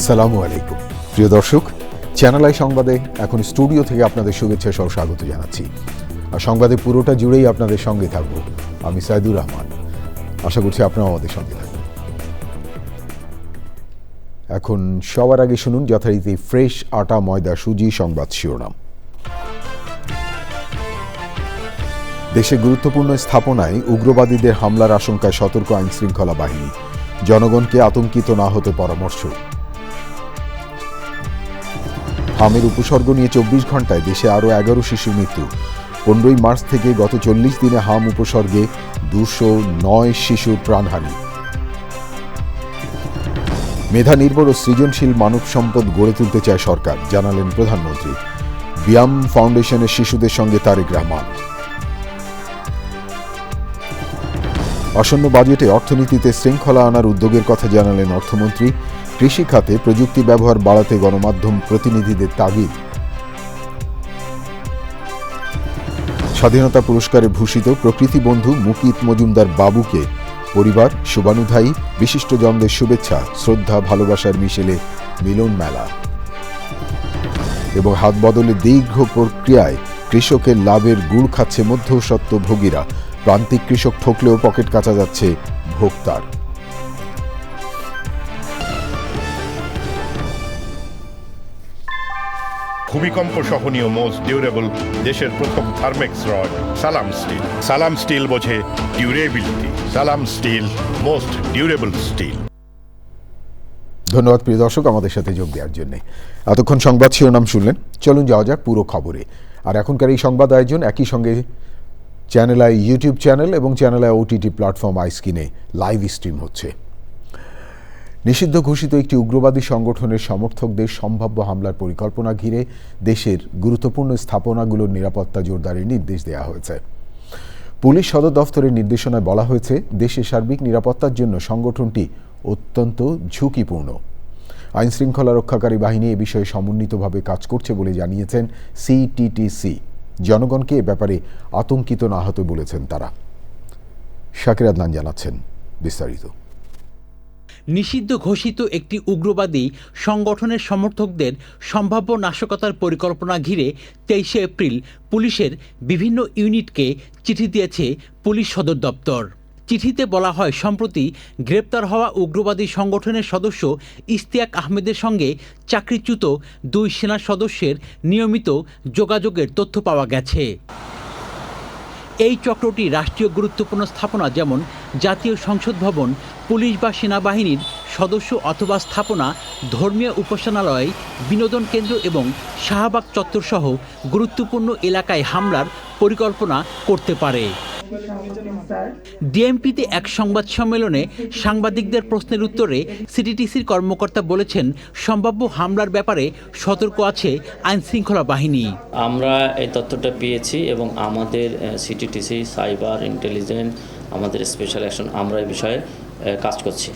আসসালামু আলাইকুম প্রিয় দর্শক, চ্যানেল আই সংবাদে এখন স্টুডিও থেকে আপনাদের শুভেচ্ছা সহ স্বাগত জানাচ্ছি। আর সংবাদে পুরোটা জুড়েই আপনাদের সঙ্গে থাকব আমি সাইদুর রহমান। আশা করছি আপনারাও আমাদের সঙ্গে থাকবেন। এখন সবার আগে শুনুন যথারীতি ফ্রেশ আটা ময়দা সুজি সংবাদ শিরোনাম। দেশে গুরুত্বপূর্ণ স্থাপনায় উগ্রবাদীদের হামলার আশঙ্কায় সতর্ক আইনশৃঙ্খলা বাহিনী, জনগণকে আতঙ্কিত না হতে পরামর্শ। হামের উপসর্গ নিয়ে 24 ঘন্টায় দেশে আরও 11 শিশুর মৃত্যু। 15 মার্চ থেকে গত 40 দিনে হাম উপসর্গে 209 শিশুর প্রাণহানি। মেধা নির্ভর ও সৃজনশীল মানব সম্পদ গড়ে তুলতে চায় সরকার, জানালেন প্রধানমন্ত্রী। বিয়াম ফাউন্ডেশনের শিশুদের সঙ্গে তারেক রহমান। আসন্ন বাজেটে অর্থনীতিতে শৃঙ্খলা আনার উদ্যোগের কথা জানালেন অর্থমন্ত্রী। কৃষি খাতে প্রযুক্তি ব্যবহার বাড়াতে গণমাধ্যম প্রতিনিধিদের তাগিদ। স্বাধীনতা পুরস্কারে ভূষিত প্রকৃতি বন্ধু মুকিত মজুমদার বাবুকে পরিবার, শুভানুধ্যায়ী বিশিষ্টজনদের শুভেচ্ছা, শ্রদ্ধা ভালোবাসার মিশেলে মিলন মেলা। এবং হাত বদলের দীর্ঘ প্রক্রিয়ায় কৃষকের লাভের গুড় খাচ্ছে মধ্যস্বত্বভোগীরা। প্রান্তিক কৃষক ঠকলেও পকেট কাটা যাচ্ছে ভোক্তার। ভূমিকম্প সহনীয় মোস্ট ডিউরেবল দেশের প্রথম থার্মেক্স রড সালাম স্টিল। সালাম স্টিল বোঝে ডিউরেবিলিটি। সালাম স্টিল, মোস্ট ডিউরেবল স্টিল। ধন্যবাদ প্রিয় দর্শক আমাদের সাথে যোগ দেওয়ার জন্য। এতক্ষণ সংবাদ শিরোনাম শুনলেন, চলুন যাওয়া যাক পুরো খবরে। আর এখনকার এই সংবাদ আয়োজন একই সঙ্গে চ্যানেল আই ইউটিউব চ্যানেল এবং চ্যানেল আই ওটিটি প্ল্যাটফর্ম আইস্ক্রিনে লাইভ স্ট্রিম হচ্ছে। নিষিদ্ধ ঘোষিত একটি উগ্রবাদী সংগঠনের সমর্থকদের সম্ভাব্য হামলার পরিকল্পনা ঘিরে দেশের গুরুত্বপূর্ণ স্থাপনাগুলোর নিরাপত্তা জোরদারের নির্দেশ দেওয়া হয়েছে। পুলিশ সদর দফতরের নির্দেশনায় বলা হয়েছে, দেশের সার্বিক নিরাপত্তার জন্য সংগঠনটি অত্যন্ত ঝুঁকিপূর্ণ। আইনশৃঙ্খলা রক্ষাকারী বাহিনী এ বিষয়ে সমন্বিতভাবে কাজ করছে বলে জানিয়েছেন সিটিটিসি। জনগণকে এ ব্যাপারে আতঙ্কিত না হতে বলেছেন তারা। শাকির আদনান জানাচ্ছেন বিস্তারিত। নিষিদ্ধ ঘোষিত একটি উগ্রবাদী সংগঠনের সমর্থকদের সম্ভাব্য নাশকতার পরিকল্পনা ঘিরে 23 এপ্রিল পুলিশের বিভিন্ন ইউনিটকে চিঠি দিয়েছে পুলিশ সদর দপ্তর। চিঠিতে বলা হয়, সম্প্রতি গ্রেপ্তার হওয়া উগ্রবাদী সংগঠনের সদস্য ইশতিয়াক আহমেদের সঙ্গে চাকরিচ্যুত 2 সেনা সদস্যের নিয়মিত যোগাযোগের তথ্য পাওয়া গেছে। এই চক্রটি রাষ্ট্রীয় গুরুত্বপূর্ণ স্থাপনা যেমন জাতীয় সংসদ ভবন, পুলিশ বা সেনাবাহিনীর সদস্য অথবা স্থাপনা, ধর্মীয় উপাসনালয়, বিনোদন কেন্দ্র এবং শাহবাগ চত্বর সহ গুরুত্বপূর্ণ এলাকায় হামলার পরিকল্পনা করতে পারে। ডিএমপিতে এক সংবাদ সম্মেলনে সাংবাদিকদের প্রশ্নের উত্তরে সিটিটিসির কর্মকর্তা বলেছেন, সম্ভাব্য হামলার ব্যাপারে সতর্ক আছে আইনশৃঙ্খলা বাহিনী। আমরা এই তথ্যটা পেয়েছি এবং আমাদের সিটিটিসি, সাইবার ইন্টেলিজেন্স, আমাদের স্পেশাল অ্যাকশন, আমরা এই বিষয়ে কাজ করছি।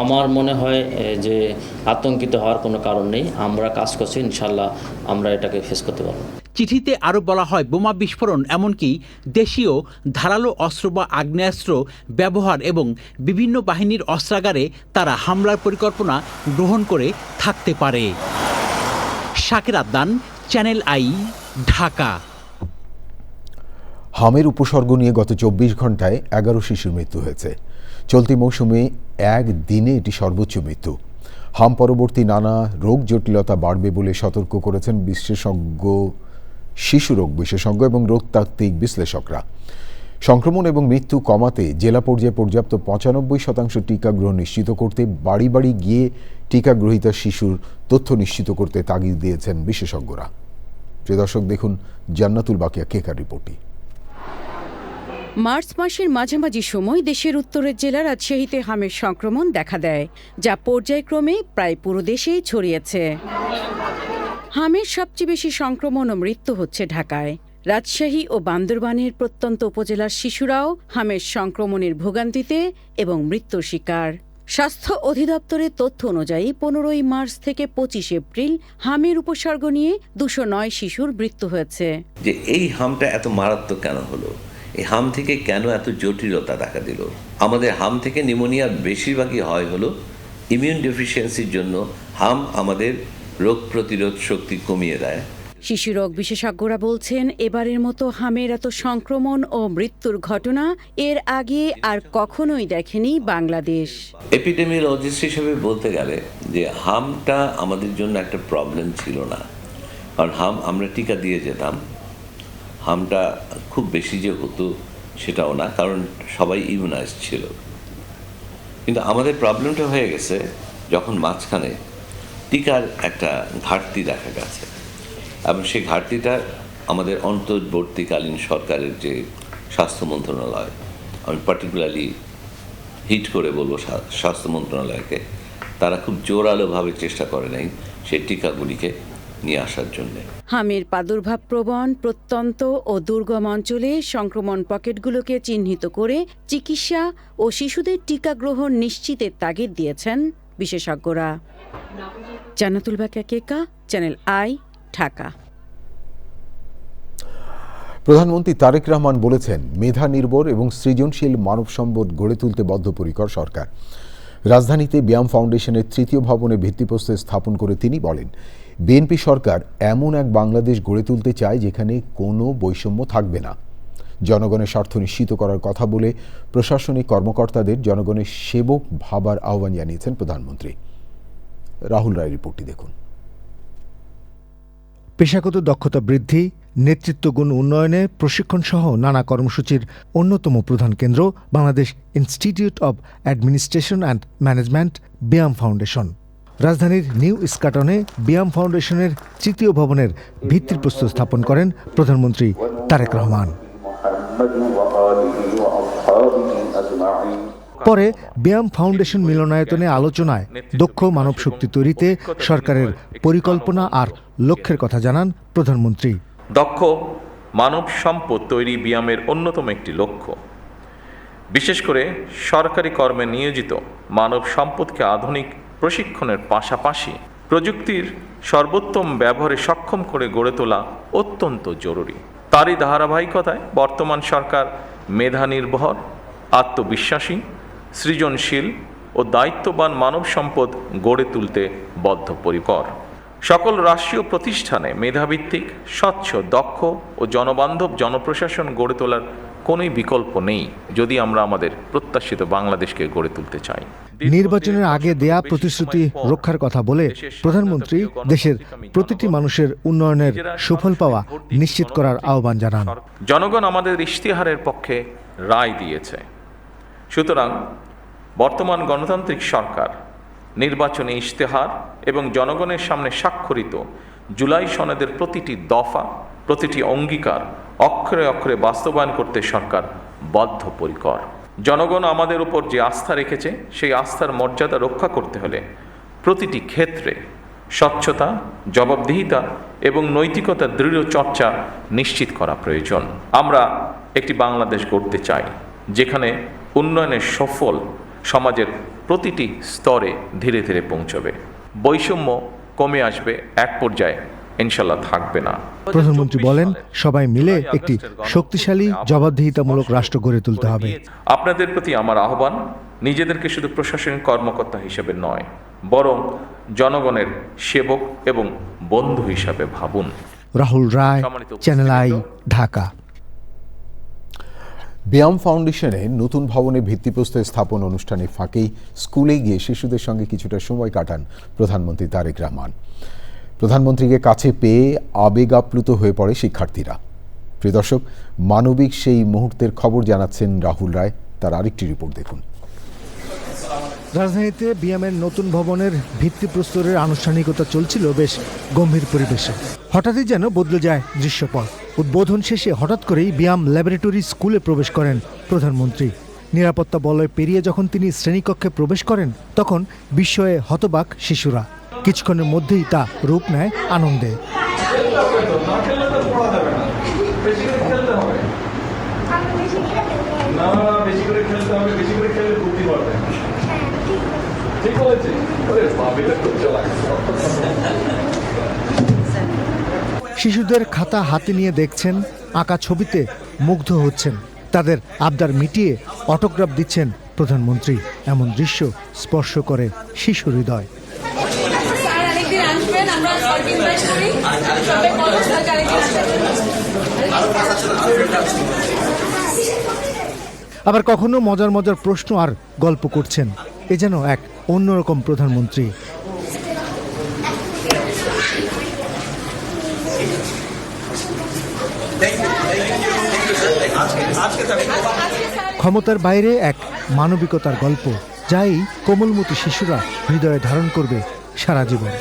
আমার মনে হয় যে আতঙ্কিত হওয়ার কোনো কারণ নেই। আমরা কাজ করছি, ইনশাল্লাহ আমরা এটাকে ফেস করতে পারবো। চিঠিতে আরও বলা হয়, বোমা বিস্ফোরণ, এমনকি দেশীয় ধারালো অস্ত্র বা আগ্নেয়াস্ত্র ব্যবহার এবং বিভিন্ন বাহিনীর অস্ত্রাগারে তারা হামলার পরিকল্পনা গ্রহণ করে থাকতে পারে। Shakir Adnan, channel I, Dhaka. হামের উপসর্গ নিয়ে গত 24 ঘন্টায় 11 শিশুর মৃত্যু হয়েছে। চলতি মৌসুমে একদিনে এটি সর্বোচ্চ মৃত্যু। হাম পরবর্তী নানা রোগ জটিলতা বাড়বে বলে সতর্ক করেছেন শিশু রোগ বিশেষজ্ঞ এবং রোগতাত্ত্বিক বিশ্লেষকরা। সংক্রমণ এবং মৃত্যু কমাতে জেলা পর্যায়ে পর্যাপ্ত 95% টিকা গ্রহণ নিশ্চিত করতে, বাড়ি বাড়ি গিয়ে টিকা গ্রহীতা শিশুর তথ্য নিশ্চিত করতে তাগিদ দিয়েছেন বিশেষজ্ঞরা। প্রিয় দর্শক, দেখুন জান্নাতুল বাকিয়া কেকার রিপোর্টটি। মার্চ মাসের মাঝামাঝি সময় দেশের উত্তরের জেলা রাজশাহীতে হামের সংক্রমণ দেখা দেয়, যা পর্যায়ক্রমে প্রায় পুরো দেশেই ছড়িয়েছে। হামের সবচেয়ে বেশি সংক্রমণ ও মৃত্যু হচ্ছে ঢাকায়। রাজশাহী ও বান্দরবানের প্রত্যন্ত উপজেলার শিশুরাও হামের সংক্রমণের ভোগান্তিতে এবং মৃত্যুর শিকার। স্বাস্থ্য অধিদপ্তরের তথ্য অনুযায়ী 15 মার্চ থেকে 25 এপ্রিল হামের উপসর্গ নিয়ে 209 শিশুর মৃত্যু হয়েছে। যে এই হামটা এত মারাত্মক কেন হলো, এই হাম থেকে কেন এত জটিলতা দেখা দিল? আমাদের হাম থেকে নিউমোনিয়ার বেশিরভাগই হয় হলো ইমিউন ডেফিসিয়েন্সির জন্য হাম আমাদের রোগ প্রতিরোধ শক্তি কমিয়ে দেয়। শিশুরোগ বিশেষজ্ঞরা বলছেন এবারের মতো হামের এত সংক্রমণ ও মৃত্যুর ঘটনা এর আগে আর কখনোই দেখেনি বাংলাদেশ। এপিডেমিওলজিস্ট হিসেবে বলতে গেলে যে হামটা আমাদের জন্য একটা প্রবলেম ছিল না, কারণ হাম আমরা টিকা দিয়ে যেতাম। হামটা খুব বেশি যে হতো সেটাও না, কারণ সবাই ইমিউনাইজ ছিল। কিন্তু আমাদের প্রবলেমটা হয়ে গেছে যখন মাঝখানে টিকার একটা ঘাটতি দেখা গেছে, এবং সেই ঘাটতিটা আমাদের অন্তর্বর্তীকালীন সরকারের যে স্বাস্থ্য মন্ত্রণালয়, আমি পার্টিকুলারলি হিট করে বলবো স্বাস্থ্য মন্ত্রণালয়কে, তারা খুব জোরালোভাবে চেষ্টা করে নাই সেই টিকাগুলিকে নিয়ে আসার জন্য। হামের প্রাদুর্ভাব প্রবণ প্রত্যন্ত ও দুর্গম অঞ্চলে সংক্রমণ পকেটগুলোকে চিহ্নিত করে চিকিৎসা ও শিশুদের টিকা গ্রহণ নিশ্চিতের তাগিদ দিয়েছেন বিশেষজ্ঞরা। জান্নাতুল বাকিয়া কেকা, চ্যানেল আই, ঢাকা। প্রধানমন্ত্রী তারেক রহমান বলেছেন, মেধা নির্ভর এবং সৃজনশীল মানব সম্পদ গড়ে তুলতে বদ্ধপরিকর সরকার। রাজধানীতে ব্যায়াম ফাউন্ডেশনের 3য় ভবনে ভিত্তিপ্রস্তর স্থাপন করে তিনি বলেন, বিএনপি সরকার এমন এক বাংলাদেশ গড়ে তুলতে চায় যেখানে কোনো বৈষম্য থাকবে না। জনগণের স্বার্থ নিশ্চিত করার কথা বলে প্রশাসনিক কর্মকর্তাদের জনগণের সেবক ভাবার আহ্বান জানিয়েছেন প্রধানমন্ত্রী। রাহুল রায় রিপোর্টটি দেখুন। পেশাগত দক্ষতা বৃদ্ধি, নেতৃত্বগুণ উন্নয়নে প্রশিক্ষণ সহ নানা কর্মসূচির অন্যতম প্রধান কেন্দ্র Bangladesh institute of administration and management ব্যায়াম ফাউন্ডেশন। রাজধানীর নিউ ইস্কাটনে ব্যায়াম ফাউন্ডেশনের 3য় ভবনের ভিত্তিপ্রস্তর স্থাপন করেন প্রধানমন্ত্রী তারেক রহমান। পরে ব্যায়াম ফাউন্ডেশন মিলনায়তনে আলোচনায় দক্ষ মানব শক্তি তৈরিতে সরকারের পরিকল্পনা আর লক্ষ্যের কথা জানান প্রধানমন্ত্রী। দক্ষ মানব সম্পদ তৈরি ব্যায়ামের অন্যতম একটি লক্ষ্য। বিশেষ করে সরকারি কর্মে নিয়োজিত মানব সম্পদকে আধুনিক প্রশিক্ষণের পাশাপাশি প্রযুক্তির সর্বোত্তম ব্যবহারে সক্ষম করে গড়ে তোলা অত্যন্ত জরুরি। তারই ধারাবাহিকতায় বর্তমান সরকার মেধা নির্ভর, আত্মবিশ্বাসী, সৃজনশীল ও দায়িত্ববান মানব সম্পদ গড়ে তুলতে বদ্ধপরিকর। সকল রাষ্ট্রীয় প্রতিষ্ঠানে মেধাভিত্তিক, স্বচ্ছ, দক্ষ ও জনবান্ধব জনপ্রশাসন গড়ে তোলার কোনোই বিকল্প নেই যদি আমরা আমাদের প্রত্যাশিত বাংলাদেশকে গড়ে তুলতে চাই। নির্বাচনের আগে দেয়া প্রতিশ্রুতি রক্ষার কথা বলে প্রধানমন্ত্রী দেশের প্রতিটি মানুষের উন্নয়নের সুফল পাওয়া নিশ্চিত করার আহ্বান জানান। জনগণ আমাদের ইশতেহারের পক্ষে রায় দিয়েছে, সুতরাং বর্তমান গণতান্ত্রিক সরকার নির্বাচনী ইশতেহার এবং জনগণের সামনে স্বাক্ষরিত জুলাই সনদের প্রতিটি দফা, প্রতিটি অঙ্গীকার অক্ষরে অক্ষরে বাস্তবায়ন করতে সরকার বদ্ধপরিকর। জনগণ আমাদের উপর যে আস্থা রেখেছে সেই আস্থার মর্যাদা রক্ষা করতে হলে প্রতিটি ক্ষেত্রে স্বচ্ছতা, জবাবদিহিতা এবং নৈতিকতার দৃঢ় চর্চা নিশ্চিত করা প্রয়োজন। আমরা একটি বাংলাদেশ গড়তে চাই যেখানে উন্নয়নের সফল সমাজের প্রতিটি স্তরে ধীরে ধীরে পৌঁছবে। বৈষম্য কমে আসবে, এক পর্যায়ে ইনশাল্লাহ থাকবে না। প্রধানমন্ত্রী বলেন, সবাই মিলে একটি শক্তিশালী জবাবদিহিতামূলক রাষ্ট্র গড়ে তুলতে হবে। আপনাদের প্রতি আমার আহ্বান, নিজেদেরকে শুধু প্রশাসনিক কর্মকর্তা হিসেবে নয়, বরং জনগণের সেবক এবং বন্ধু হিসাবে ভাবুন। রাহুল রায়, চ্যানেল আই, ঢাকা। ব্যায়াম ফাউন্ডেশনে নতুন ভবনে ভিত্তিপ্রস্তর স্থাপন অনুষ্ঠানের ফাঁকেই স্কুলে গিয়ে শিশুদের সঙ্গে কিছুটা সময় কাটান প্রধানমন্ত্রী তারেক রহমান। প্রধানমন্ত্রীকে কাছে পেয়ে আবেগ আপ্লুত হয়ে পড়ে শিক্ষার্থীরা। প্রিয় দর্শক, মানবিক সেই মুহূর্তের খবর জানাচ্ছেন রাহুল রায়। তার আরেকটি রিপোর্ট দেখুন। রাজধানীতে ব্যায়ামের নতুন ভবনের ভিত্তিপ্রস্তরের আনুষ্ঠানিকতা চলছিল বেশ গম্ভীর পরিবেশে। হঠাৎই যেন বদলে যায় দৃশ্যপট। উদ্বোধন শেষে হঠাৎ করেই ব্যায়াম ল্যাবরেটরি স্কুলে প্রবেশ করেন প্রধানমন্ত্রী। নিরাপত্তা বলয় পেরিয়ে যখন তিনি শ্রেণীকক্ষে প্রবেশ করেন তখন বিস্ময়ে হতবাক শিশুরা। কিছুক্ষণের মধ্যেই তা রূপ নেয় আনন্দে। শিশুদের খাতা হাতে নিয়ে দেখছেন, আঁকা ছবিতে মুগ্ধ হচ্ছেন, তাদের আবদার মিটিয়ে অটোগ্রাফ দিচ্ছেন প্রধানমন্ত্রী। এমন দৃশ্য স্পর্শ করে শিশু হৃদয়। আবার কখনো মজার মজার প্রশ্ন আর গল্প করছেন। এ যেন এক অন্যরকম প্রধানমন্ত্রী। ক্ষমতার বাইরে এক মানবিকতার গল্প, যাই কোমলমতি শিশুরা হৃদয়ে ধারণ করবে সারা জীবন।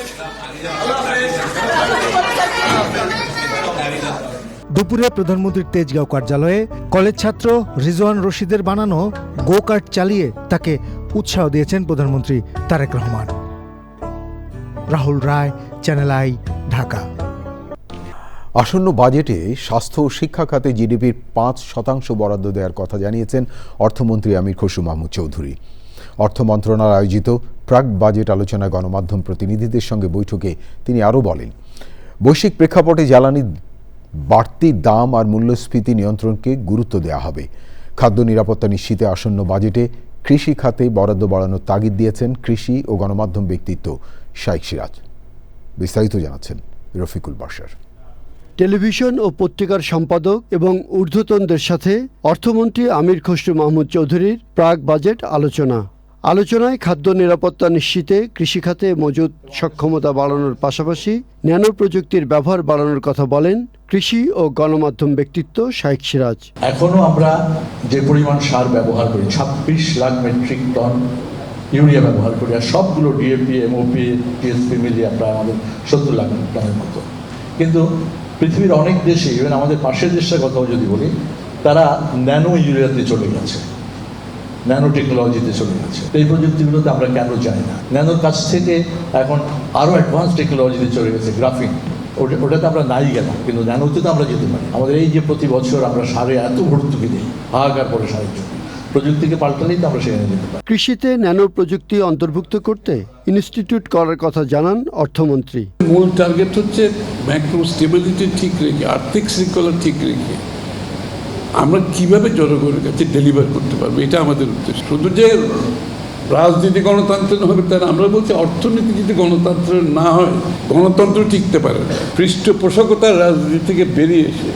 দুপুরে প্রধানমন্ত্রীর তেজগাঁও কার্যালয়ে কলেজ ছাত্র রিজওয়ান রশিদের বানানো গো কার্ট চালিয়ে তাকে উৎসাহ দিয়েছেন প্রধানমন্ত্রী তারেক রহমান। রাহুল রায়, চ্যানেল আই, ঢাকা। আসন্ন বাজেটে স্বাস্থ্য ও শিক্ষা খাতে জিডিপির 5% বরাদ্দ দেওয়ার কথা জানিয়েছেন অর্থমন্ত্রী আমির খসরু মাহমুদ চৌধুরী। অর্থ মন্ত্রণালয় আয়োজিত প্রাক বাজেট আলোচনায় গণমাধ্যম প্রতিনিধিদের সঙ্গে বৈঠকে তিনি আরও বলেন, বৈশ্বিক প্রেক্ষাপটে জ্বালানি বাড়তি দাম আর মূল্যস্ফীতি নিয়ন্ত্রণকে গুরুত্ব দেওয়া হবে। খাদ্য নিরাপত্তা নিশ্চিতে আসন্ন বাজেটে কৃষি খাতে বরাদ্দ বাড়ানোর তাগিদ দিয়েছেন কৃষি ও গণমাধ্যম ব্যক্তিত্ব শাইখ সিরাজ। বিস্তারিত জানাচ্ছেন রফিকুল বাশার। টেলিভিশন ও পত্রিকার সম্পাদক এবং ঊর্ধ্বতনদের সাথে অর্থমন্ত্রী আমির খসরু মাহমুদ চৌধুরীর প্রাক বাজেট আলোচনায় খাদ্য নিরাপত্তা নিশ্চিতে কৃষিখাতে মজুদ সক্ষমতা বাড়ানোর পাশাপাশি ন্যানো প্রযুক্তির ব্যবহার বাড়ানোর কথা বলেন কৃষি ও গণমাধ্যম ব্যক্তিত্ব শাইখ সিরাজ। এখনো আমরা যে পরিমাণ সার ব্যবহার করি, 26 লাখ মেট্রিক টন ইউরিয়া ব্যবহার করি, আর সবগুলো ডিএপি, এমওপি, টিএসপি মিলিয়ে প্রায় আমাদের 70 লাখ টনের মতো। কিন্তু পৃথিবীর অনেক দেশে, ইভেন আমাদের পাশের দেশের কথাও যদি বলি, তারা ন্যানো ইউরিয়াতে চলে গেছে, ন্যানো টেকনোলজিতে চলে গেছে। এই প্রযুক্তিগুলোতে আমরা কেন যাই না? ন্যানোর কাছ থেকে এখন আরও অ্যাডভান্স টেকনোলজিতে চলে গেছে, গ্রাফিন, ওটাতে আমরা নাই গেলাম, কিন্তু ন্যানোতে তো আমরা যেতে পারি। আমাদের এই যে প্রতি বছর আমরা সারে এত ভর্তুকি দিই, হাহাকার পরে সারের জন্য, প্রযুক্তিকে পাল্টালেই তো আমরা সেখানে যেতে পারি। কৃষিতে ন্যানো প্রযুক্তি অন্তর্ভুক্ত করতে ইনস্টিটিউট করার কথা জানান অর্থমন্ত্রী। মূল টার্গেট হচ্ছে ম্যাক্রো স্টেবিলিটি ঠিক রেখে, আর্থিক শৃঙ্খলা ঠিক রেখে আমরা কিভাবে জনগণের কাছে ডেলিভার করতে পারবো, এটা আমাদের উদ্দেশ্য। শুধু যে রাজনীতি গণতন্ত্র হবে তা না, আমরা বলছি অর্থনীতি যদি গণতন্ত্র না হয়, গণতন্ত্র টিকতে পারে না। পৃষ্ঠপোষকতার রাজনীতি থেকে বেরিয়ে এসে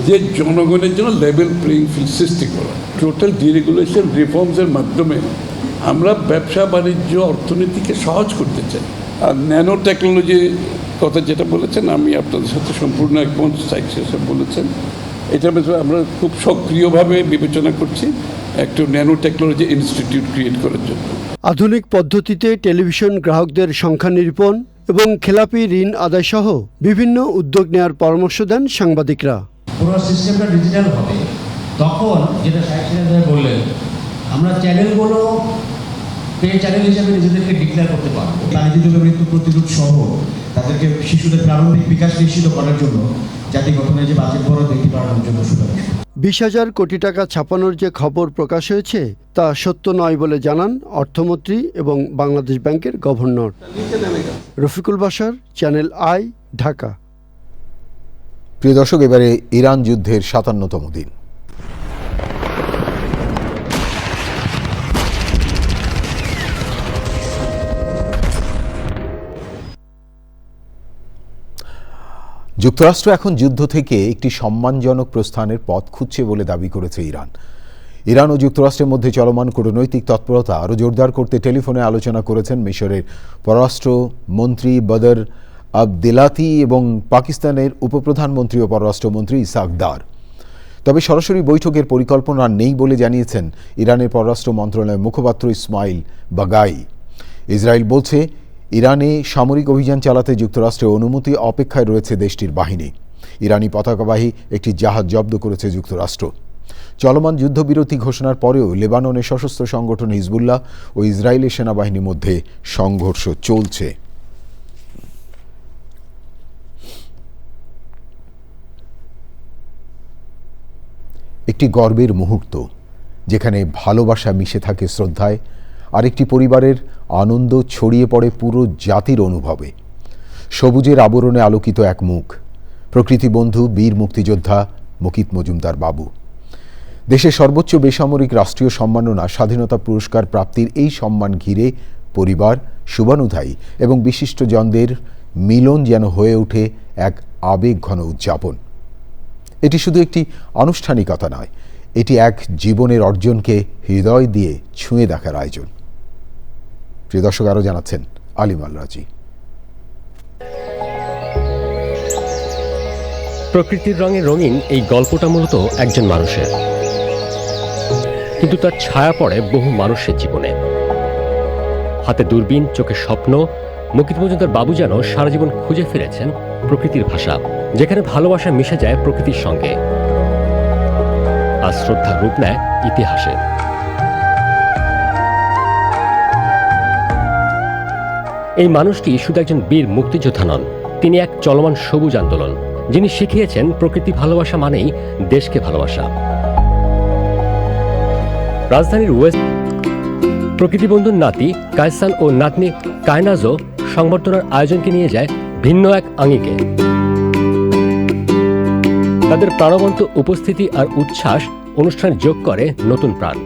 যে জনগণের জন্য লেভেল প্লেইং ফিল্ড সৃষ্টি করা, টোটাল ডিরেগুলেশন রিফর্মসের মাধ্যমে আমরা ব্যবসা বাণিজ্য অর্থনীতিকে সহজ করতে চাই। আর ন্যানো টেকনোলজির কথা যেটা বলেছেন, আমি আপনাদের সাথে সম্পূর্ণ একমত। শাইখ সাহেব বলেছেন, এটা আমরা খুব সক্রিয়ভাবে বিবেচনা করছি একটা ন্যানো টেকনোলজি ইনস্টিটিউট ক্রিয়েট করার জন্য। আধুনিক পদ্ধতিতে টেলিভিশন গ্রাহকদের সংখ্যা নিরূপণ এবং খেলাপি ঋণ আদায় সহ বিভিন্ন উদ্যোগ নেওয়ার পরামর্শ দেন সাংবাদিকরা। পুরো সিস্টেমটা ডিজিটাল হবে, তখন যেটা শাইখ সাহেব বললেন, আমরা চ্যানেলগুলো পে চ্যানেল হিসেবে নিজেদেরকে ডিক্লেয়ার করতে পারবো। প্রাণীজ মৃত্যু প্রতিরোধ সহ তাদেরকে শিশুদের প্রারম্ভিক বিকাশ নিশ্চিত করার জন্য জাতি গঠনের যে বাজেট বরাদ্দ এটি বাড়ানোর জন্য সুপারিশ। 20,000 কোটি টাকা ছাপানোর যে খবর প্রকাশ হয়েছে তা সত্য নয় বলে জানান অর্থমন্ত্রী এবং বাংলাদেশ ব্যাংকের governor. Rafiqul Bashar, channel I, Dhaka. প্রিয় দর্শক, এবারে ইরান যুদ্ধের 57তম দিন। যুক্তরাষ্ট্র এখন যুদ্ধ থেকে একটি সম্মানজনক প্রস্থানের পথ খুঁজছে বলে দাবি করেছে ইরান। ইরান ও যুক্তরাষ্ট্রের মধ্যে চলমান কূটনৈতিক তৎপরতা আরও জোরদার করতে টেলিফোনে আলোচনা করেছেন মিশরের পররাষ্ট্রমন্ত্রী বদর আবদেলাতি এবং পাকিস্তানের উপপ্রধানমন্ত্রী ও পররাষ্ট্রমন্ত্রী ইসহাক দার। তবে সরাসরি বৈঠকের পরিকল্পনা নেই বলে জানিয়েছেন ইরানের পররাষ্ট্র মন্ত্রণালয়ের মুখপাত্র ইসমাইল বাগাই। ইসরায়েল বলছে, ইরানে সামরিক অভিযান চালাতে যুক্তরাষ্ট্রের অনুমতি অপেক্ষায় রয়েছে দেশটির বাহিনী। ইরানি পতাকাবাহী একটি জাহাজ জব্দ করেছে যুক্তরাষ্ট্র। চলমান যুদ্ধবিরতি ঘোষণার পরেও লেবাননের সশস্ত্র সংগঠন হিজবুল্লাহ ও ইসরায়েলি সেনাবাহিনীর মধ্যে সংঘর্ষ চলছে। একটি গর্বের মুহূর্ত, যেখানে ভালোবাসা মিশে থাকে শ্রদ্ধায়, আরেকটি পরিবারের আনন্দ ছড়িয়ে পড়ে পুরো জাতির অনুভবে। সবুজের আবরণে আলোকিত এক মুখ, প্রকৃতি বন্ধু বীর মুক্তিযোদ্ধা মুকিত মজুমদার বাবু। দেশের সর্বোচ্চ বেসামরিক রাষ্ট্রীয় সম্মাননা স্বাধীনতা পুরস্কার প্রাপ্তির এই সম্মান ঘিরে পরিবার, শুভানুধ্যায়ী এবং বিশিষ্টজনদের মিলন যেন হয়ে ওঠে এক আবেগঘন উদযাপন। এটি শুধু একটি আনুষ্ঠানিকতা নয়, এটি এক জীবনের অর্জনকে হৃদয় দিয়ে ছুঁয়ে দেখার আয়োজন। প্রিয় দর্শক, আরও জানাচ্ছেন আলিম আল রাজি। প্রকৃতির রঙে রঙিন এই গল্পটা মূলত একজন মানুষের, কিন্তু তার ছায়া পড়ে বহু মানুষের জীবনে। হাতে দূরবীন, চোখে স্বপ্ন, মুকিত মজুমদার বাবু যেন সারা জীবন খুঁজে ফিরেছেন প্রকৃতির ভাষা, যেখানে ভালোবাসা মিশে যায় প্রকৃতির সঙ্গে, আর শ্রদ্ধা রূপ নেয় ইতিহাসে। এই মানুষটি শুধু একজন বীর মুক্তিযোদ্ধা নন, তিনি এক চলমান সবুজ আন্দোলন, যিনি শিখিয়েছেন প্রকৃতি ভালোবাসা মানেই দেশকে ভালোবাসা। রাজধানীর ওয়েস্ট প্রকৃতিবন্ধুর নাতি কায়সান ও নাতনি কায়নাজও সংবর্ধনার আয়োজনকে নিয়ে যায় ভিন্ন এক আঙ্গিকে। তাদের প্রাণবন্ত উপস্থিতি আর উচ্ছ্বাস অনুষ্ঠানে যোগ করে নতুন প্রাণ।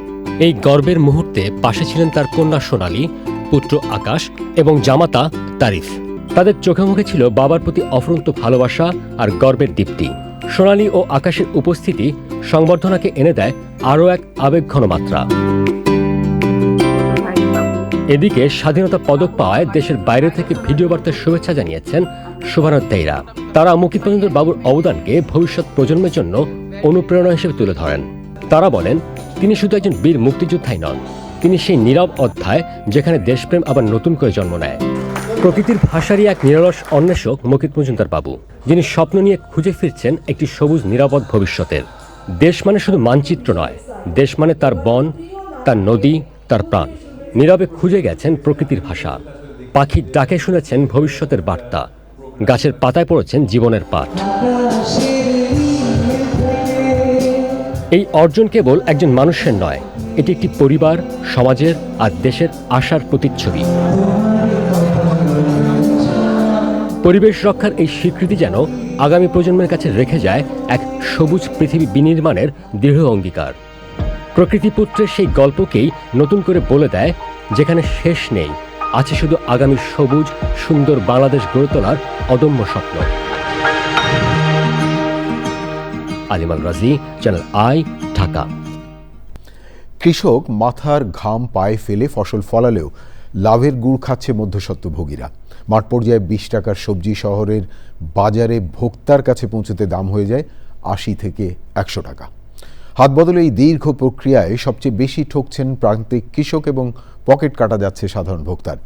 এই গর্বের মুহূর্তে পাশে ছিলেন তার কন্যা সোনালী, পুত্র আকাশ এবং জামাতা তারিফ। তাদের চোখে মুখে ছিল বাবার প্রতি অফুরন্ত ভালোবাসা আর গর্বের দীপ্তি। সোনালী ও আকাশের উপস্থিতি সংবর্ধনাকে এনে দেয় আরও এক আবেগঘন মাত্রা। এদিকে স্বাধীনতা পদক পাওয়ায় দেশের বাইরে থেকে ভিডিও বার্তার শুভেচ্ছা জানিয়েছেন শুভানুধ্যায়ীরা। তারা মুকিত মজুমদার বাবুর অবদানকে ভবিষ্যৎ প্রজন্মের জন্য অনুপ্রেরণা হিসেবে তুলে ধরেন। তারা বলেন, তিনি শুধু একজন বীর মুক্তিযোদ্ধাই নন, তিনি সেই নীরব অধ্যায় যেখানে দেশপ্রেম আবার নতুন করে জন্ম নেয়। প্রকৃতির ভাষারই এক নিরলস অন্বেষক মুকিত মজুমদার বাবু, যিনি স্বপ্ন নিয়ে খুঁজে ফিরছেন একটি সবুজ নিরাপদ ভবিষ্যতের। দেশ মানে শুধু মানচিত্র নয়, দেশ মানে তার বন, তার নদী, তার প্রাণ। নীরবে খুঁজে গেছেন প্রকৃতির ভাষা, পাখির ডাকে শুনেছেন ভবিষ্যতের বার্তা, গাছের পাতায় পড়েছেন জীবনের পাঠ। এই অর্জন কেবল একজন মানুষের নয়, এটি একটি পরিবার, সমাজের আর দেশের আশার প্রতিচ্ছবি। পরিবেশ রক্ষার এই স্বীকৃতি যেন আগামী প্রজন্মের কাছে রেখে যায় এক সবুজ পৃথিবী বিনির্মাণের দৃঢ় অঙ্গীকার। প্রকৃতিপুত্রের সেই গল্পকেই নতুন করে বলে দেয়, যেখানে শেষ নেই, আছে শুধু আগামী সবুজ সুন্দর বাংলাদেশ গড়ে তোলার অদম্য স্বপ্ন। আলিম আল রাজি, চ্যানেল আই, ঢাকা। কৃষক মাথার ঘাম পায়ে ফেলে ফসল ফলালেও লাভের গুড় খাচ্ছে মধ্যস্বত্বভোগীরা। মাঠ পর্যায়ে 20 টাকার সবজি শহরের বাজারে ভোক্তার কাছে পৌঁছতে দাম হয়ে যায় 80 থেকে 100 টাকা। হাত বদলে এই দীর্ঘ প্রক্রিয়ায় সবচেয়ে বেশি ঠকছেন প্রান্তিক কৃষক এবং পকেট কাটা যাচ্ছে সাধারণ ভোক্তার।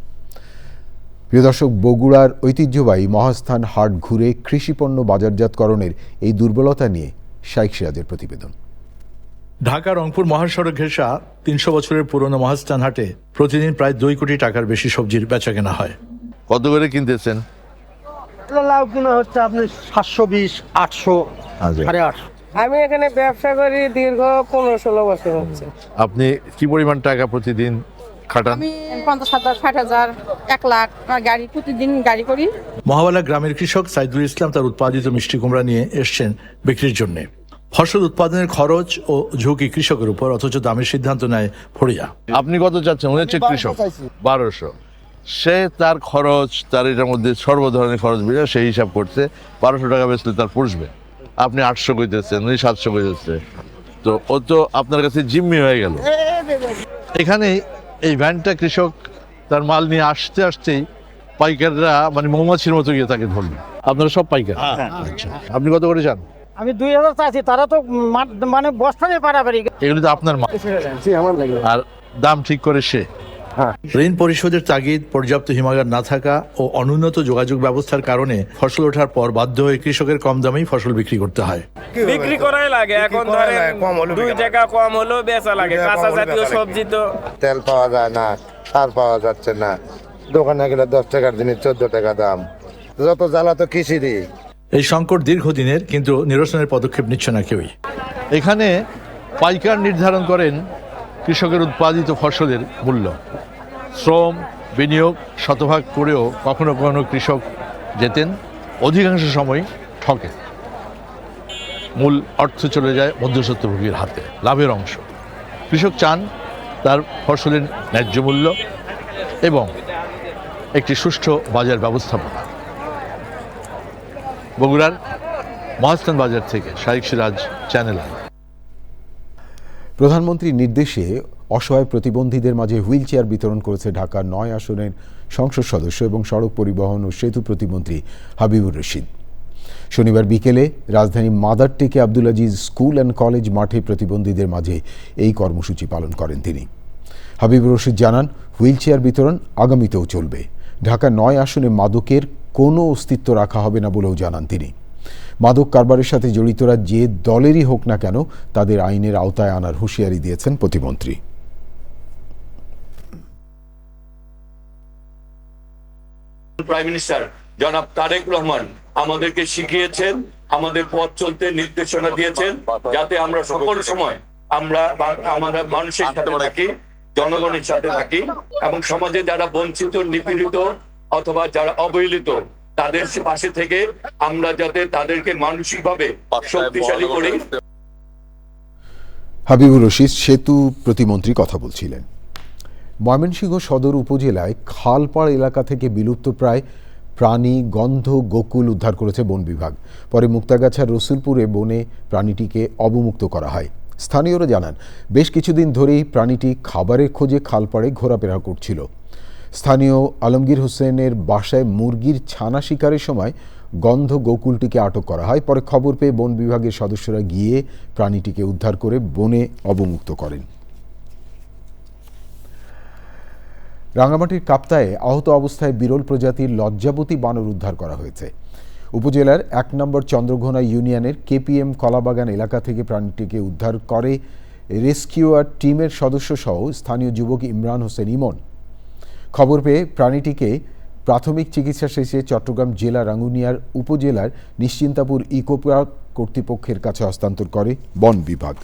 প্রিয় দর্শক, বগুড়ার ঐতিহ্যবাহী মহাস্থান হাট ঘুরে কৃষিপণ্য বাজারজাতকরণের এই দুর্বলতা নিয়ে শাইখ সিরাজের প্রতিবেদন। ঢাকা রংপুর মহাসড়ক ঘেঁষা 300 বছরের পুরনো মহাস্থান হাটে প্রতিদিন প্রায় 2 কোটি টাকার বেশি সবজির বেচা কেনা হয়। কত করে কিনতেছেন? লাউ কিনা হচ্ছে আপনি 720, 800, 850। আমি এখানে ব্যবসা করি দীর্ঘ 15-16 বছর হচ্ছে। আপনি কি পরিমাণ টাকা প্রতিদিন খাটান? আমি 50,000, 60,000, 1 লাখ গাড়ি প্রতিদিন গাড়ি করি। মহাবালা গ্রামের কৃষক সাইদুল ইসলাম তার উৎপাদিত মিষ্টি কুমড়া নিয়ে এসছেন বিক্রির জন্য। ফসল উৎপাদনের খরচ ও ঝুঁকি কৃষকের উপর, অথচ দামের সিদ্ধান্ত নেয় ফড়িয়া। আপনি কত চাচ্ছেন? উনি হচ্ছে কৃষক, 1200। সে তার খরচ, তার এটার মধ্যে সর্ব ধরনের খরচ বেড়ে সেই হিসাব করছে 1200 টাকা বেচলে তার পুষবে। আপনি 800 কইতেছেন, উনি 700 কইতেছে, তো ও তো আপনার কাছে জিম্মি হয়ে গেল। এখানে এই ভ্যানটা কৃষক তার মাল নিয়ে আসতে আসতেই পাইকাররা মানে মৌমাছির মতো গিয়ে তাকে ধরল। আপনারা সব পাইকার? আচ্ছা, আপনি কত করে চান? আমি 2000 চাইছি, তারা তো মানে বস্তা দিয়ে পারাপারি। এগুলো তো আপনার মাল, আর দাম ঠিক করে সে। ঋণ পরিশোধের তাগিদ, পর্যাপ্ত হিমাগার না থাকা ও অনুন্নত যোগাযোগ ব্যবস্থার কারণে ফসল ওঠার পর বাধ্য হয়ে কৃষকের কম দামেই ফসল বিক্রি করতে হয়। বিক্রি করাই লাগে, এখন ধরেন 2 টাকা কম হলেও বেচা লাগে। কাঁচা জাতীয় সবজি তো তেল পাওয়া যায় না, সার পাওয়া যাচ্ছে না, দোকানে গেলে 10 টাকার জিনিস 14 টাকা দাম, যত জ্বালা তো কৃষিরই। এই সংকট দীর্ঘদিনের, কিন্তু নিরসনের পদক্ষেপ নিচ্ছে না কেউই। এখানে পাইকার নির্ধারণ করেন কৃষকের উৎপাদিত ফসলের মূল্য। শ্রম বিনিয়োগ শতভাগ করেও কখনো কখনো কৃষক যেতেন, অধিকাংশ সময় ঠকে। মূল অর্থ চলে যায় মধ্যস্বত্বভোগীর হাতে, লাভের অংশ। কৃষক চান তার ফসলের ন্যায্য মূল্য এবং একটি সুষ্ঠু বাজার ব্যবস্থাপনা। বগুড়ার মহাস্থান বাজার থেকে শাইখ সিরাজ, চ্যানেল আই। প্রধানমন্ত্রীর নির্দেশে অসহায় প্রতিবন্ধীদের মাঝে হুইল চেয়ার বিতরণ করেছে ঢাকার ৯ আসনের সংসদ সদস্য এবং সড়ক পরিবহন ও সেতু প্রতিমন্ত্রী হাবিবুর রশিদ। শনিবার বিকেলে রাজধানী মাদারটেকে Abdul Aziz school and college মাঠে প্রতিবন্ধীদের মাঝে এই কর্মসূচি পালন করেন তিনি। হাবিবুর রশিদ জানান, হুইল চেয়ার বিতরণ আগামীতেও চলবে। ঢাকা ৯ আসনে মাদকের কোনো অস্তিত্ব রাখা হবে না বলেও জানান তিনি। মাদক কারবারের সাথে জড়িতরা যে দলেরই হোক না কেন তাদের আইনের আওতায় আনার হুঁশিয়ারি দিয়েছেন প্রতিমন্ত্রী। প্রাইম মিনিস্টার জনাব তারেক রহমান আমাদেরকে শিখিয়েছেন, আমাদের পথ চলতে নির্দেশনা দিয়েছেন, যাতে আমরা সকল সময় আমরা মানুষের সাথে থাকি, জনগণের সাথে থাকি এবং সমাজে যারা বঞ্চিত, নিপীড়িত অথবা যারা অবহেলিত তাদের পাশে থেকে আমরা যাতে তাদেরকে মানসিকভাবে শক্তিশালী করি। হাবিবুর রশিদ সেতু প্রতিমন্ত্রী কথা বলছিলেন। ময়মনসিংহ সদর উপজেলায় খালপাড় এলাকা থেকে বিলুপ্ত প্রায় প্রাণী গন্ধ গোকুল উদ্ধার করেছে বন বিভাগ। পরে মুক্তাগাছার রসুলপুরে বনে প্রাণীটিকে অবমুক্ত করা হয়। স্থানীয়রা জানান, বেশ কিছুদিন ধরেই প্রাণীটি খাবারের খোঁজে খালপাড়ে ঘোরাফেরা করছিল। স্থানীয় আলমগীর হোসেনের বাসায় মুরগির ছানা শিকারের সময় গন্ধ গোকুলটিকে আটক করা হয়। পরে খবর পেয়ে বন বিভাগের সদস্যরা গিয়ে প্রাণীটিকে উদ্ধার করে বনে অবমুক্ত করেন। রাঙ্গামাটির কাপ্তায়ে আহত অবস্থায় বিরল প্রজাতির লজ্জাবতী বানর উদ্ধার করা হয়েছে। উপজেলার ১ নম্বর চন্দ্রঘোনা ইউনিয়নের কেপিএম কলাবাগান এলাকা থেকে প্রাণীটিকে উদ্ধার করে রেস্কিউয়ার টিমের সদস্য সহ স্থানীয় যুবক ইমরান হোসেন ইমন। খবর পেয়ে প্রাণীটিকে প্রাথমিক চিকিৎসা শেষে চট্টগ্রাম জেলা রাঙ্গুনিয়ার উপজেলার নিশ্চিন্তাপুর ইকো পার্ক কর্তৃপক্ষের কাছে হস্তান্তর করে বন বিভাগ।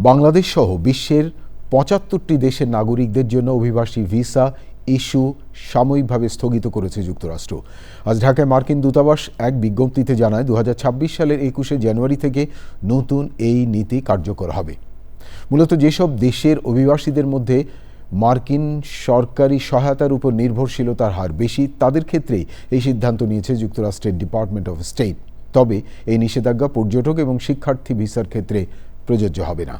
বাংলাদেশ সহ বিশ্বের ৭৫টি দেশের নাগরিকদের জন্য অভিবাসী ভিসা ইস্যু সাময়িকভাবে স্থগিত করেছে যুক্তরাষ্ট্র। আজ ঢাকায় মার্কিন দূতাবাস এক বিজ্ঞপ্তিতে জানায় ২০২৬ সালের ২১শে জানুয়ারি থেকে নতুন এই নীতি কার্যকর হবে। মূলত যেসব দেশের অভিবাসীদের মধ্যে মার্কিন সরকারি সহায়তার উপর নির্ভরশীলতার হার বেশি তাদের ক্ষেত্রেই এই সিদ্ধান্ত নিয়েছে যুক্তরাষ্ট্রের ডিপার্টমেন্ট অফ স্টেট। তবে এই নিষেধাজ্ঞা পর্যটক এবং শিক্ষার্থী ভিসার ক্ষেত্রে প্রযোজ্য হবে না।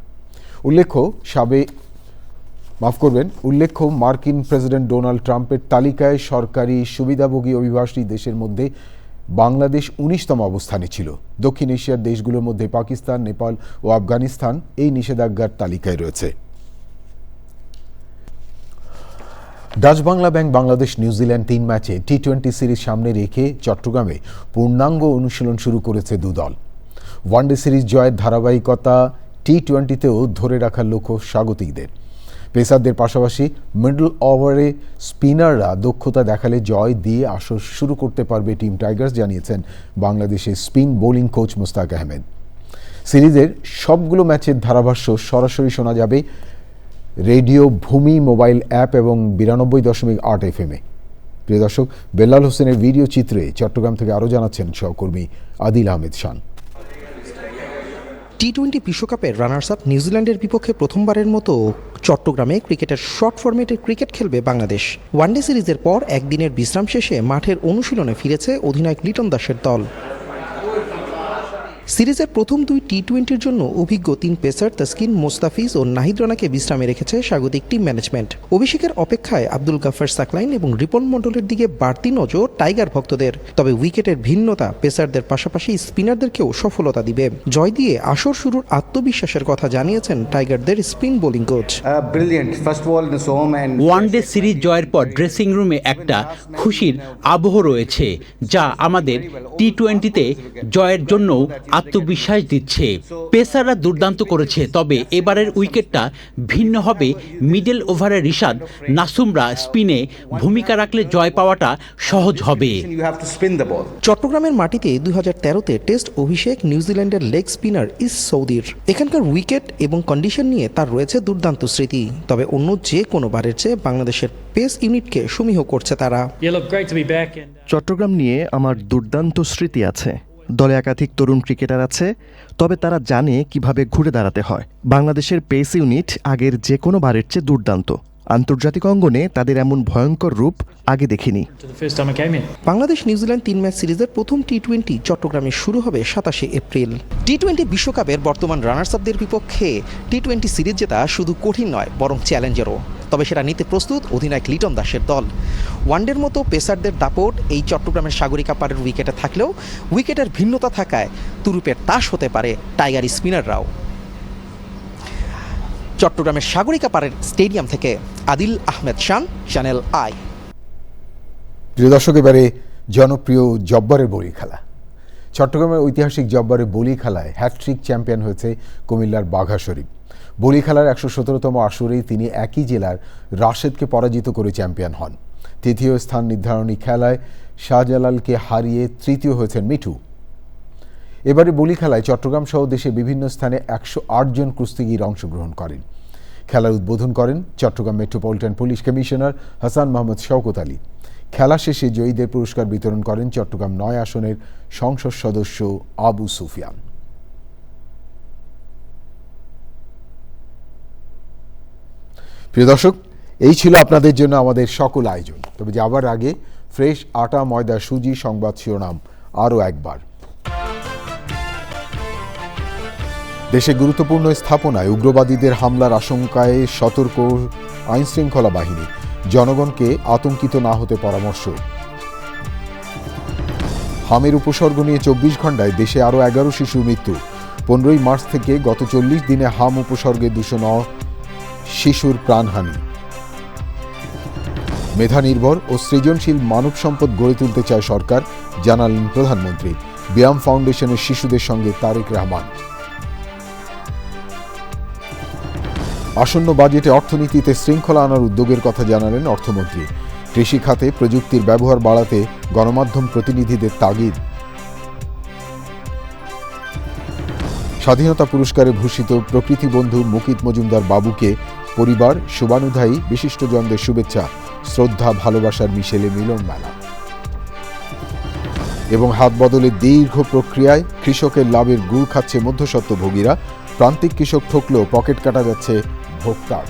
উল্লেখ্য মার্কিন প্রেসিডেন্ট ডোনাল্ড ট্রাম্পের তালিকায় সরকারি সুবিধাভোগী অভিবাসী দেশের মধ্যে বাংলাদেশ ১৯তম অবস্থানে ছিল। দক্ষিণ এশিয়ার দেশগুলোর মধ্যে পাকিস্তান, নেপাল ও আফগানিস্তান এই নিষেধাজ্ঞার তালিকায় রয়েছে। Dutch Bangla bank Bangladesh New Zealand ৩ ম্যাচে টি-20 সিরিজ সামনে রেখে চট্টগ্রামে পূর্ণাঙ্গ অনুশীলন শুরু করেছে দুদল। ওয়ানডে সিরিজ জয়ের ধারাবাহিকতা টি-20তেও ধরে রাখার লক্ষ্য স্বাগতিকদের। পেসারদের পাশাপাশি মিডল ওভারে স্পিনাররা দক্ষতা দেখালে জয় দিয়ে আসর শুরু করতে পারবে টিম টাইগার্স, জানিয়েছেন বাংলাদেশের spin bowling coach Mushtaq Ahmed. সিরিজের সবগুলো ম্যাচের ধারাভাষ্য সরাসরি শোনা যাবে রেডিও ভূমি মোবাইল অ্যাপ এবং ৯২.৮ FM-এ। প্রিয় দর্শক, বেলাল হোসেনের ভিডিও চিত্রে চট্টগ্রাম থেকে আরও জানাচ্ছেন সহকর্মী আদিল আহমেদ শান। টি-20 বিশ্বকাপের রানার্স আপ নিউজিল্যান্ডের বিপক্ষে প্রথমবারের মতো চট্টগ্রামে ক্রিকেটের শর্ট ফরম্যাটের ক্রিকেট খেলবে বাংলাদেশ। ওয়ানডে সিরিজের পর একদিনের বিশ্রাম শেষে মাঠের অনুশীলনে ফিরেছে অধিনায়ক লিটন দাসের দল। সিরিজের প্রথম 2 টি-20-র জন্য অভিজ্ঞ 3 পেসার তাসকিন, মোস্তাফিজ ও নাহিদ রানাকে বিশ্রামে রেখেছে স্বাগতিক টিম ম্যানেজমেন্ট। অভিষেকের অপেক্ষায় আব্দুল গাফফার সাকলাইন এবং রিপন মণ্ডলের দিকে বাড়তি নজর টাইগার ভক্তদের। তবে উইকেটের ভিন্নতা পেসারদের পাশাপাশি স্পিনারদেরকেও সফলতা দিবে। জয় দিয়ে আসর শুরুর আত্মবিশ্বাসের কথা জানিয়েছেন টাইগারদের spin bowling coach. One day series জয়ের পর ড্রেসিং রুমে একটা খুশির আবহ রয়েছে, যা আমাদের টি-20তে জয়ের জন্য আত্মবিশ্বাস দিচ্ছে। পেসাররা দুর্দান্ত করেছে, তবে এবারের উইকেটটা ভিন্ন হবে। মিডল ওভারে রিশাদ নাসুমরা স্পিনে ভূমিকা রাখলে জয় পাওয়াটা সহজ হবে। চট্টগ্রামের মাটিতে 2013-তে টেস্ট অভিষেক নিউজিল্যান্ডের লেগ স্পিনার ইস সৌদির। এখানকার উইকেট এবং কন্ডিশন নিয়ে তার রয়েছে দুর্দান্ত স্মৃতি, তবে অন্য যে কোনো বারের চেয়ে বাংলাদেশের পেস ইউনিটকে সমীহ করছে তারা। চট্টগ্রাম নিয়ে আমার দুর্দান্ত স্মৃতি আছে। দলে একাধিক তরুণ ক্রিকেটার আছে, তবে তারা জানে কিভাবে ঘুরে দাঁড়াতে হয়। বাংলাদেশের পেস ইউনিট আগের যে কোনো বারের চেয়ে দুর্দান্ত। আন্তর্জাতিক অঙ্গনে তাদের এমন ভয়ঙ্কর রূপ আগে দেখিনি। বাংলাদেশ নিউজিল্যান্ড 3 ম্যাচ সিরিজের প্রথম টি-20 চট্টগ্রামে শুরু হবে 27 এপ্রিল। টি-20 বিশ্বকাপের বর্তমান রানার্স আপদের বিপক্ষে টি-20 সিরিজ জেতা শুধু কঠিন নয়, বরং চ্যালেঞ্জেরও। তবে সেটা নিতে প্রস্তুত অধিনায়ক লিটন দাসের দল। ওয়ানডের মতো পেসারদের দাপট এই চট্টগ্রামের সাগরিকা পাড়ের উইকেটে থাকলেও উইকেটের ভিন্নতা থাকায় তুরুপের তাস হতে পারে টাইগার স্পিনাররাও। চট্টগ্রামের সাগরিকা পাড়ের স্টেডিয়াম থেকে আদিল আহমেদ শান, চ্যানেল আই। প্রিয় দর্শক, এবারে জনপ্রিয় জব্বারের বলি খেলা। চট্টগ্রামের ঐতিহাসিক জব্বারের বলি খেলায় হ্যাটট্রিক চ্যাম্পিয়ন হয়েছে কুমিল্লার বাঘা শরীফ। বলি খেলার 117তম আসরেই তিনি একই জেলার রাশেদকে পরাজিত করে চ্যাম্পিয়ন হন। তৃতীয় স্থান নির্ধারণী খেলায় শাহজালালকে হারিয়ে তৃতীয় হয়েছেন মিঠু। এবারে বলি খেলায় চট্টগ্রাম সহ দেশে বিভিন্ন স্থানে 108 জন কুস্তিগির অংশগ্রহণ করেন। খেলার উদ্বোধন করেন Chittagong metropolitan police commissioner Hasan Mohammad Shawkat Ali. খেলা শেষে জয়ীদের পুরস্কার বিতরণ করেন চট্টগ্রাম 9 আসনের সংসদ সদস্য আবু সুফিয়ান। প্রিয় দর্শক, এই ছিল আপনাদের জন্য আমাদের সকল আয়োজন। তবে যাবার আগে ফ্রেশ আটা, ময়দা, সুজি সংবাদ শিরোনাম আরও একবার। দেশে গুরুত্বপূর্ণ স্থাপনায় উগ্রবাদীদের হামলার আশঙ্কায় সতর্ক আইনশৃঙ্খলা বাহিনী, জনগণকে আতঙ্কিত না হতে পরামর্শ। হামের উপসর্গ নিয়ে 24 ঘণ্টায় দেশে আরও 11 শিশুর মৃত্যু। 15ই মার্চ থেকে গত 40 দিনে হাম উপসর্গে 209 শিশুর প্রাণহানি। মেধা নির্ভর ও সৃজনশীল মানব সম্পদ গড়ে তুলতে চায় সরকার, জানালেন প্রধানমন্ত্রী। ব্যায়াম ফাউন্ডেশনের শিশুদের সঙ্গে তারেক রহমান। আসন্ন বাজেটে অর্থনীতিতে শৃঙ্খলা আনার উদ্যোগের কথা জানালেন অর্থমন্ত্রী। কৃষি খাতে প্রযুক্তির ব্যবহার বাড়াতে গণমাধ্যম প্রতিনিধিদের তাগিদ। স্বাধীনতা পুরস্কারে ভূষিত প্রকৃতি বন্ধু মুকিত মজুমদার বাবুকে পরিবার, শুভানুধ্যায়ী বিশিষ্টজনদের শুভেচ্ছা, শ্রদ্ধা, ভালোবাসার মিশেলে মিলন মেলা। এবং হাত বদলের দীর্ঘ প্রক্রিয়ায় কৃষকের লাভের গুড় খাচ্ছে মধ্যস্বত্বভোগীরা। প্রান্তিক কৃষক ঠকলেও পকেট কাটা যাচ্ছে ভোক্তার।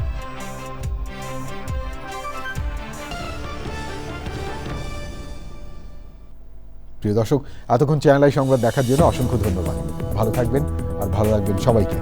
প্রিয় দর্শক, এতক্ষণ চ্যানেল আই সংবাদ দেখার জন্য অসংখ্য ধন্যবাদ। ভালো থাকবেন আর ভালো রাখবেন সবাইকে।